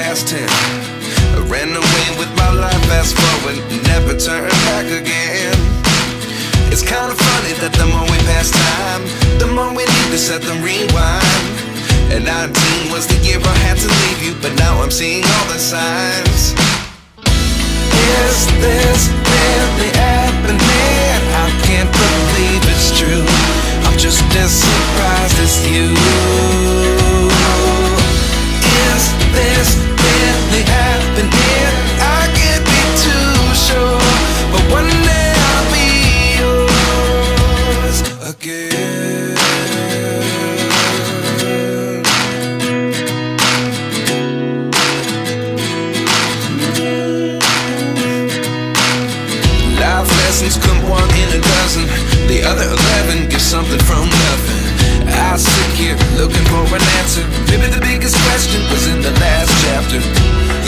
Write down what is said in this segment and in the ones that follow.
past tense. I ran away with my life, fast forward, never turn back again. It's kinda funny that the more we pass time, the more we need to set the rewind. And 19 was the year I had to leave you, but now I'm seeing all the signs. Is this really happening? I can't believe it's true. I'm just as surprised as you. Is this really happening? I can't be too sure, but one day I'll be yours again. Life lessons come one in a dozen. The other 11 give something from nothing. I sit here looking for an answer. Maybe the biggest question was in the last chapter.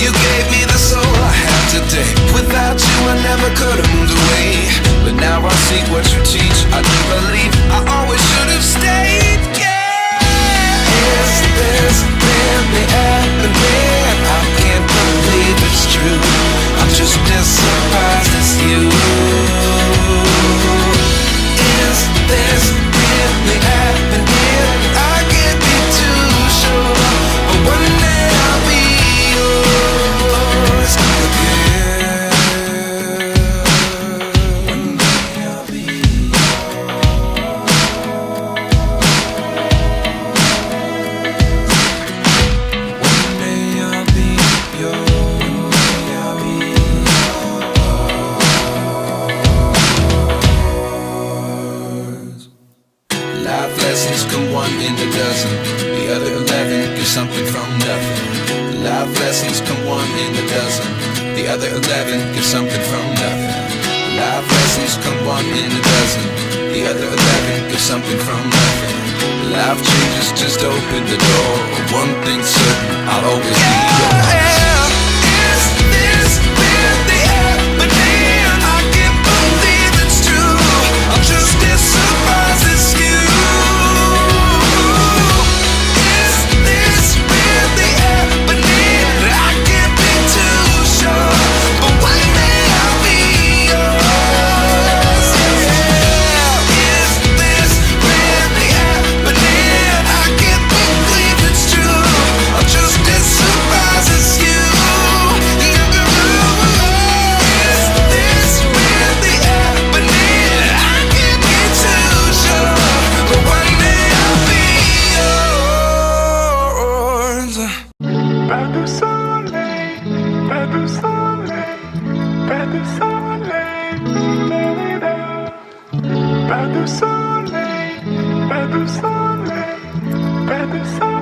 You gave me the soul I have today. Without you I never could have moved away. But now I see what you teach. I do believe I always should have stayed. Yeah. Is this really happening? I can't believe it's true. I'm just as surprised as you. Is this really happening? I can't be too sure, but one day I'll be yours again. One day I'll be yours. One day I'll be yours. Life lessons come one in a dozen. The other 11 give something from nothing. Life lessons come one in a dozen. The other 11 give something from nothing. Life lessons come one in a dozen. The other 11 give something from nothing. Life changes just open the door. One thing's certain, I'll always be yours. Is this really happening? I can't believe it's true. I'm just as surprised as you. Pas de soleil, pas de soleil, pas de soleil, pas de soleil, pas de soleil, pas de soleil.